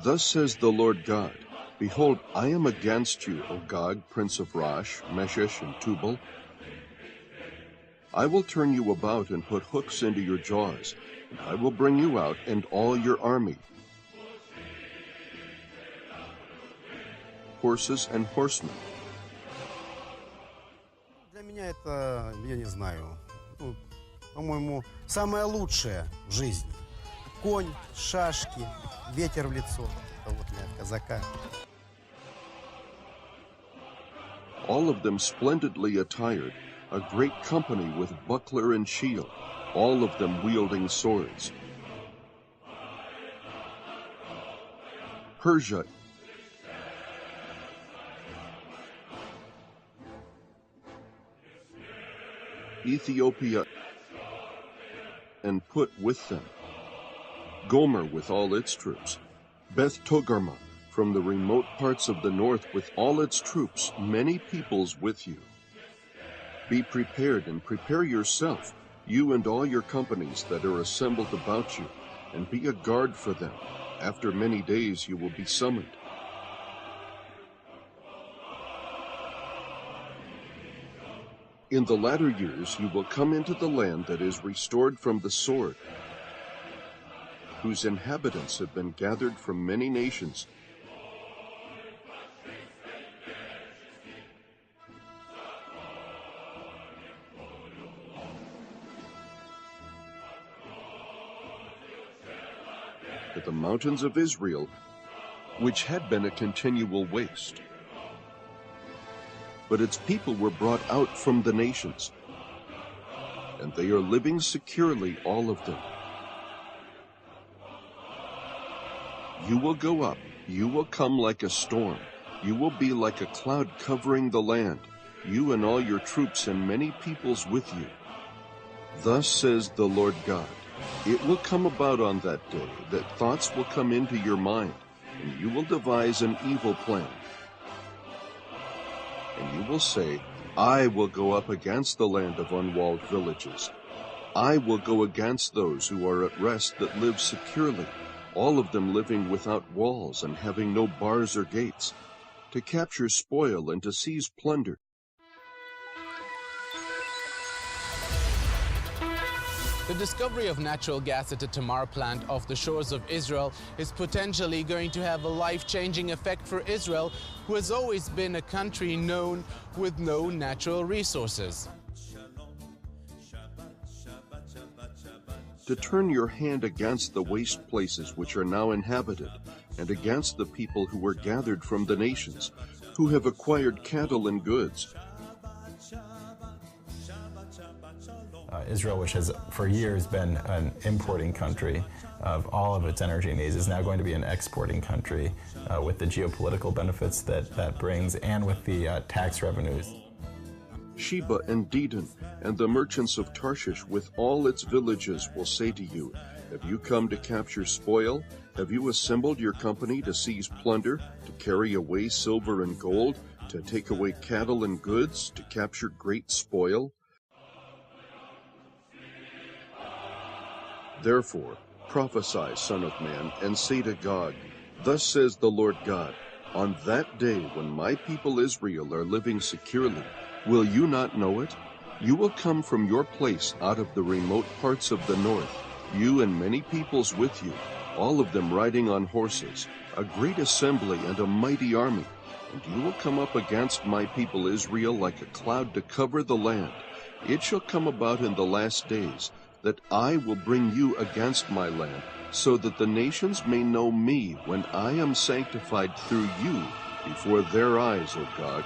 Thus says the Lord God, Behold, I am against you, O Gog, prince of Rosh, Meshesh, and Tubal. I will turn you about and put hooks into your jaws, and I will bring you out and all your army, horses and horsemen. Для меня это, я не знаю, по-моему, самое лучшее в жизни. Конь, шашки, ветер в лицо. Это вот для казака. All of them splendidly attired, a great company with buckler and shield, all of them wielding swords. Persia, Ethiopia, and Put with them. Gomer with all its troops. Beth Togarmah from the remote parts of the north with all its troops, many peoples with you. Be prepared and prepare yourself, you and all your companies that are assembled about you, and be a guard for them. After many days you will be summoned. In the latter years you will come into the land that is restored from the sword, whose inhabitants have been gathered from many nations. To the mountains of Israel, which had been a continual waste. But its people were brought out from the nations, and they are living securely, all of them. You will go up, you will come like a storm, you will be like a cloud covering the land, you and all your troops and many peoples with you. Thus says the Lord God, it will come about on that day that thoughts will come into your mind, and you will devise an evil plan. And you will say, I will go up against the land of unwalled villages. I will go against those who are at rest that live securely, all of them living without walls and having no bars or gates, to capture spoil and to seize plunder. The discovery of natural gas at a Tamar plant off the shores of Israel is potentially going to have a life-changing effect for Israel, who has always been a country known with no natural resources. To turn your hand against the waste places which are now inhabited, and against the people who were gathered from the nations, who have acquired cattle and goods. Israel, which has for years been an importing country of all of its energy needs, is now going to be an exporting country with the geopolitical benefits that brings and with the tax revenues. Sheba and Dedan and the merchants of Tarshish with all its villages will say to you, have you come to capture spoil? Have you assembled your company to seize plunder, to carry away silver and gold, to take away cattle and goods, to capture great spoil? Therefore, prophesy, Son of Man, and say to Gog, Thus says the Lord God, on that day when my people Israel are living securely, will you not know it? You will come from your place out of the remote parts of the north, you and many peoples with you, all of them riding on horses, a great assembly and a mighty army. And you will come up against my people Israel like a cloud to cover the land. It shall come about in the last days that I will bring you against my land, so that the nations may know me when I am sanctified through you before their eyes, O God,